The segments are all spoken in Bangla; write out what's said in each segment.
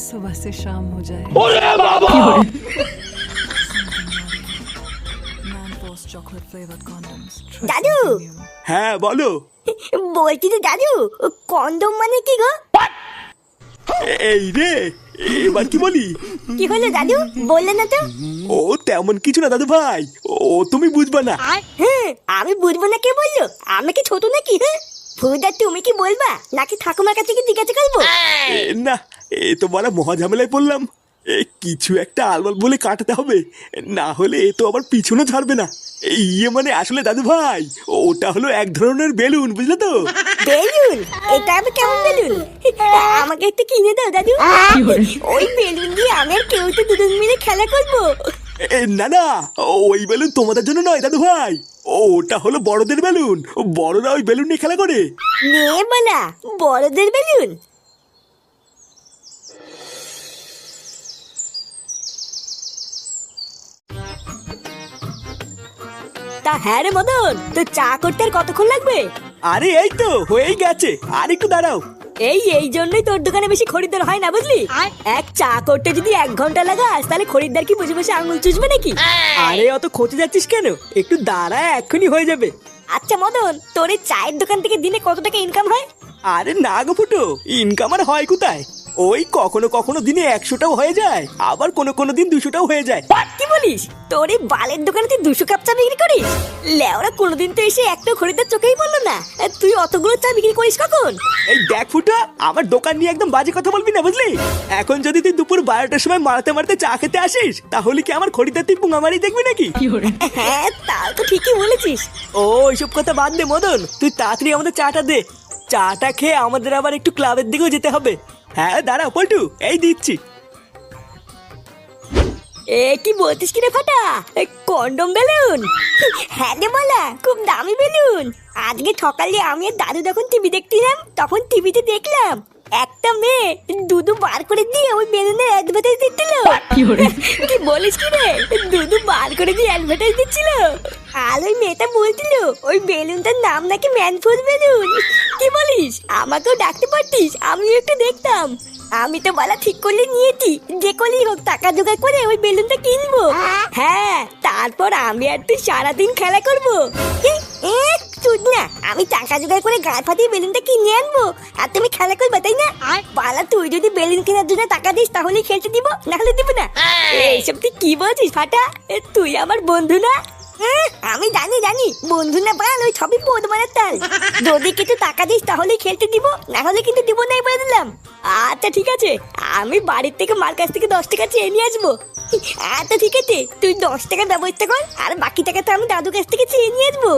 सुबह से शाम हो जाए chocolate flavored condoms. দাদু হ্যাঁ বলো। বলছি তো দাদু, কন্ডম মানে কি গো? এই রে, এবার কি বলি? কি হলো দাদু, বললে না তো? ও তেমন কিছু না দাদু ভাই, ও তুমি বুঝবা না। হ্যাঁ, আমি বুঝবো না কে বললো? আমি কি ছোট নাকি? হ্যাঁ, ফুদা তুমি কি বলবা নাকি ঠাকুমার কাছে কি জিজ্ঞাসা করবো? না, এ তো বড় মহা ঝামেলায় পড়লাম। কিছু একটা আলবাল বলে কাটাতে হবে, না হলে এ তো আবার পিছনে ছাড়বে না। ইয়ে মানে আসলে দাদু ভাই, ওটা হলো এক ধরনের বেলুন, বুঝলে তো? বেলুন? এটা আমি কেমন বেলুন? আমাকে একটু কিনে দাও দাদু। ওই বেলুন দিয়ে আমি আর কেউ তো দুজন মিলে খেলা করবো। না না, ওই বেলুন তোমাদের জন্য নয় দাদু ভাই, ওটা হলো বড়দের বেলুন। বড়রা ওই বেলুন নিয়ে খেলা করে। নে বলা, বড়দের বেলুন? তা হ্যাঁ রে মদন, তো চা করতে আর কতক্ষণ লাগবে? আরে এই তো হয়েই গেছে, আর একটু দাঁড়াও। এই জন্যই তোর দোকানে বেশি খরিদ্দার হয় না, বুঝলি? এক চা করতে যদি 1 ঘন্টা লাগাস তাহলে খরিদ্দার কি বসে বসে আঙুল চুষবে নাকি? আরে অত খোঁজে যাচ্ছিস কেন, একটু দাঁড়া, এক্ষুনি হয়ে যাবে। আচ্ছা মদন, তোর এই চায়ের দোকান থেকে দিনে কত টাকা ইনকাম হয়? আরে না গো ফুটো, ইনকাম আর হয় কোথায়? ওই কখনো কখনো দিনে 100টাও হয়ে যায়, আবার কোনো দিন 200টাও হয়ে যায়। কি বলিস? তোর এই বালের দোকানে তুই 200 কাপ চা বিক্রি করিস? লেওরা কোনোদিন তো এসে একটা খরিদ্দার চোখেই বললো না। তুই অতগুলো চা বিক্রি করিস কখন? এই দেখ ফুটো, আমার দোকান নিয়ে একদম বাজে কথা বলবি না, বুঝলি? এখন যদি তুই দুপুর 12টার সময় মারতে মারতে চা খেতে আসিস, তাহলে কি আমার খরিদ্দার তুই পুঙ্গামারি দেখবি নাকি? হ্যাঁ, তাও তো ঠিকই বলেছিস। ও এইসব কথা বাদ দে মদন, তুই তাড়াতাড়ি আমাদের চাটা দে। চাটা খেয়ে আমাদের আবার একটু ক্লাবের দিকেও যেতে হবে। হ্যাঁ দাঁড়া পল্টু, এই দিচ্ছি। এ কি বলতিস কি রে ফাটা? Condom balloon? হ্যাঁ রে বলা, খুব দামি বেলুন। আজকে সকালে আমি আর দাদু যখন টিভি দেখছিলাম, তখন টিভিতে দেখলাম একটা মেয়ে দুধু বার করে দিয়ে ওই বেলুনের অ্যাডভার্টাইজ দিচ্ছিল। কি বলিস কি রে, দুধু বার করে দিয়ে অ্যাডভার্টাইজ দিচ্ছিল? আর ওই মেয়েটা বলছিল ওই বেলুনটার নাম নাকি ম্যানফোর্স বেলুন। কি বলিস? আমাকেও ডাকতে পারতিস, আমিও একটু দেখতাম। আমি তো বলা ঠিক করলে নিয়েছি, যে করেই হোক টাকা জোগাড় করে ওই বেলুনটা কিনবো। হ্যাঁ, তারপর আমি আর তুই সারাদিন খেলা করবো। চুদ না, আমি টাকা জোগাড় করে গায়ে ফাটিয়ে বেলুনটা কিনে আনবো, আর তুমি খেলা করবে, তাই না? পালা, তুই যদি বেলুন কেনার জন্য টাকা দিস তাহলে খেলতে দিব, না হলে দিব না। এইসব তুই কি বলছিস ফাটা? তুই আমার বন্ধু না? আমি জানি বন্ধু না বাল, ওই সবই বোধ মারার তাল। যদি কিছু টাকা দিস তাহলে খেলতে দিব, না হলে কিন্তু দিব না, বলে দিলাম। আচ্ছা ঠিক আছে, আমি বাড়ির থেকে মার কাছ থেকে 10 টাকা চেয়ে নিয়ে আসবো। আচ্ছা ঠিক আছে, তুই 10 টাকার ব্যবস্থা কর, আর বাকি টাকা তো আমি দাদুর কাছ থেকে চেয়ে নিয়ে আসবো।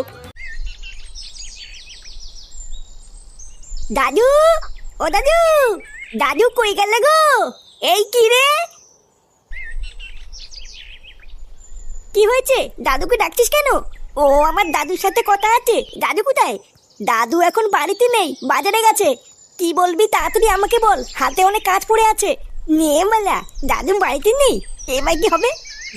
দাদু, ও দাদু, দাদু কই গেল গো? এই কি রে, কি হয়েছে? দাদুকে ডাকছিস কেন? ও আমার দাদুর সাথে কথা আছে। দাদু কোথায়? দাদু এখন বাড়িতে নেই, বাজারে গেছে। কি বলবি তাড়াতাড়ি আমাকে বল, হাতে অনেক কাজ পড়ে আছে। নে মালা, দাদু বাড়িতে নেই, এবার কি হবে?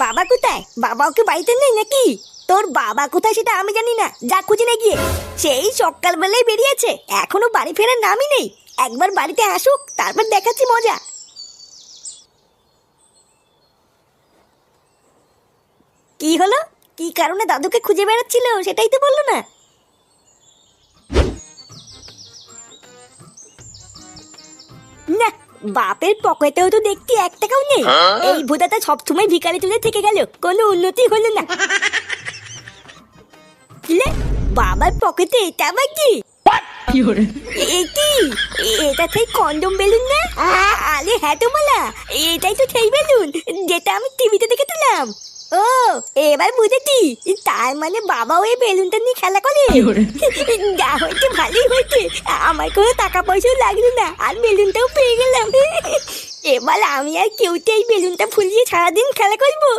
বাবা কোথায়? বাবাও কি বাড়িতে নেই নাকি? তোর বাবা কোথায় সেটা আমি জানি না, যা খুঁজে নে গিয়ে। সেই সকালবেলায় বেরিয়েছে, এখনো বাড়ি ফেরার নামই নেই। একবার বাড়িতে আসুক, তারপর দেখাচ্ছি মজা। কি হলো? কি কারণে দাদুকে খুঁজে বেড়াচ্ছিল সেটাই তো বললো না। না, বাপের পকেটেও তো দেখতে 1 টাকাও নেই। এই ভোদাটা সবসময় ভিখারি তুলে থেকে গেল, কোনো উন্নতি হলো না। বাবার পকেটে এটা আবার কি? এটা সেই কন্ডম বেলুন না? আরে হ্যাঁ তো বলা, এটাই তো সেই বেলুন যেটা আমি টিভিতে দেখেছিলাম। ও, এবার বুঝেছি, তার মানে বাবাও এই বেলুনটা নিয়ে খেলা করে। যা হয়েছে ভালোই হয়েছে, আমার কোনো টাকা পয়সাও লাগলো না, আর বেলুনটাও পেয়ে গেলাম। এবার আমি আর কেউতে এই বেলুনটা ফুলিয়ে সারাদিন খেলা করবো।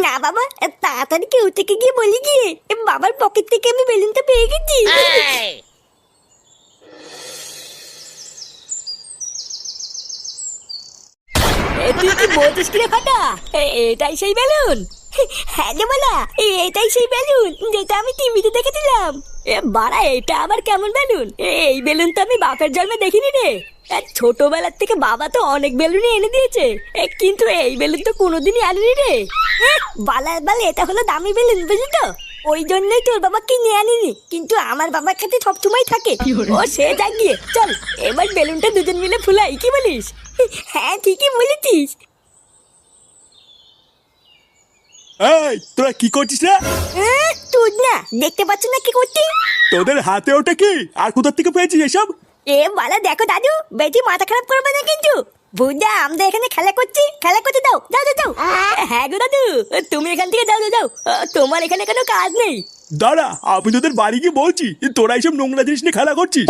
না বাবা, তাড়াতাড়ি কেউ থেকে গিয়ে বলি গিয়ে বাবার পকেট থেকে আমি বেলুনটা পেয়ে গেছি। তুই কি বলছিস কি রে ফাটা? এটাই সেই বেলুন? হ্যাঁ রে বলা, এটাই সেই বেলুন যেটা আমি টিভিতে দেখেছিলাম। বাড়া, এটা আবার কেমন বেলুন? এই বেলুন তো আমি বাপের জন্মে দেখিনি রে। ছোটবেলার থেকে বাবা তো অনেক বেলুনই এনে দিয়েছে, কিন্তু এই বেলুন তো কোনোদিনই আনিনি রে। বালার বাল, এটা হলো দামি বেলুন, বুঝলি তো? ওই জন্যই তোর বাবা কিনে আনিনি, কিন্তু আমার বাবার কাছে সবসময় থাকে। ও সে যাক গিয়ে, চল এবার বেলুনটা দুজন মিলে ফুলাই, কি বলিস? হ্যাঁ ঠিকই বলেছিস। এই তোরা কি করছিস রে? তুই না দেখতে পাচ্ছ না কি করছি? তোদের হাতে ওটা কি, আর কোথা থেকে পেয়েছিস এসব? বালা দেখো দাদু, বেশি মাথা খারাপ করবে না কিন্তু। বুঝা, আমরা এখানে খেলা করছি, খেলা করতে দাও, যাও যাও যাও। হ্যাঁ গো দাদু, তুমি এখান থেকে যাও যাও যাও, তোমার এখানে কোনো কাজ নেই। দাঁড়া, আমি তোদের বাড়ি গিয়ে বলছি তোরা এইসব নোংরা জিনিস নিয়ে খেলা করছিস।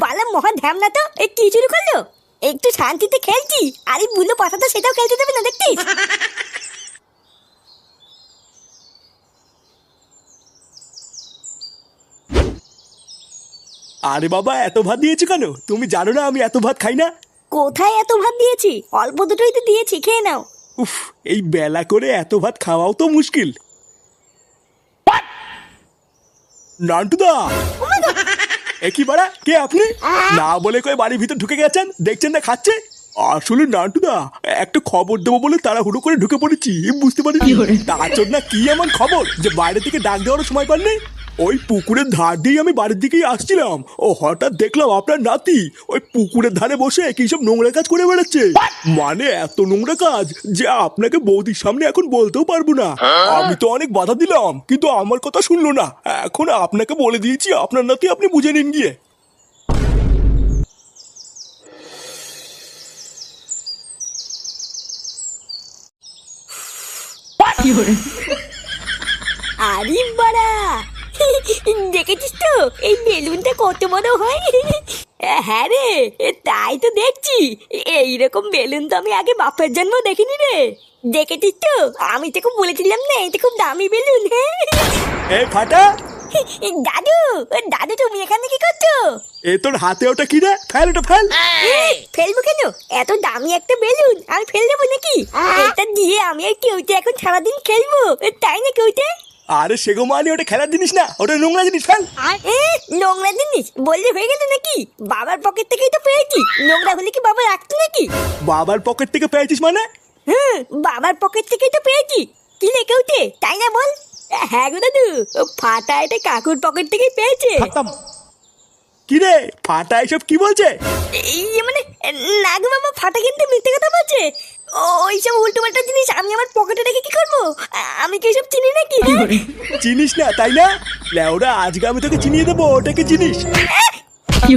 বালা মহা ধ্যামনা তো, কি শুরু করলো? একটু শান্তিতে খেলছি, আর এই বুলো পাতাটা সেটাও খেলতে দেবে না, দেখছিস? আরে বাবা, এত ভাত দিয়েছি কেন? তুমি জানো না আমি এত ভাত খাই না। কোথায় এত ভাত দিয়েছি? অল্প দুটোই তো দিয়েছি, খেয়ে নাও। উফ, এই বেলা করে এত ভাত খাওয়াও তো মুশকিল। নান্টুদা, একই বাড়া, কে আপনি? না বলে কয়ে বাড়ির ভিতর ঢুকে গেছেন, দেখছেন না খাচ্ছে। আসলে নান্টুদা, একটা খবর দেবো বলে তাড়াহুড়ো করে ঢুকে পড়েছি, বুঝতে পারিনি। তার জন্য কি এমন খবর যে বাইরে থেকে ডাক দেওয়ার সময় পাননি? ওই পুকুরের ধার দিয়ে আমি বাড়ির দিকেই আসছিলাম, ও হঠাৎ দেখলাম আপনার নাতি ওই পুকুরের ধারে বসে কি সব নোংরা কাজ করে বেড়াচ্ছে। মানে এত নোংরা কাজ যে আপনাকে বৌদির সামনে এখন বলতেও পারবো না। আমি তো অনেক বাধা দিলাম, কিন্তু আমার কথা শুনলো না। এখন আপনাকে বলে দিয়েছি, আপনার নাতি আপনি বুঝে নিন গিয়ে। আরে বাড়া, দেখেছিস তো এই বেলুনটা কত বড় হয়? হ্যাঁ রে, তাই তো দেখছি। এইরকম বেলুন তো আমি আগে বাপের জন্ম দেখিনি রে। দেখেছিস তো, আমি তোকে বলেছিলাম না এটা খুব দামি বেলুন। এই ফাটা, দাদু, দাদু তুমি এখানে কি করছো? এ তোর হাতে ওটা কি রে? ফেল ওটা, ফেল। ফেলবো কেন? এত দামি একটা বেলুন আমি ফেল দেবো নাকি? এটা দিয়ে আমি আর কেউতে এখন সারাদিন খেলবো, তাই না কেউতে? আরে সেগো মানে ওটা খেলার জিনিস না, ওটা নোংরা জিনিস, ফেল। নোংরা জিনিস বললে হয়ে গেল নাকি? বাবার পকেট থেকেই তো পেয়েছি, নোংরা হলে কি বাবা রাখতো নাকি? বাবার পকেট থেকে পেয়েছিস মানে? বাবার পকেট থেকেই তো পেয়েছি। কি রে কেউতে, তাই না বল? হ্যাঁ গো দাদু, ফাটা এটা কাকুর পকেট থেকেই পেয়েছে। কি রে ফাটা, এসব কি বলছে? মানে না গো বাবা, ফাটা কিন্তু মিথ্যে কথা বলছে। ওইসব উল্টো পাল্টা জিনিস আমি আমার পকেটে রেখে কি করবো? আমি কি এসব চিনি নাকি? চিনিস না তাই না? লেওরা, আজকে আমি তোকে চিনিয়ে দেবো ওটাকে চিনিস। কি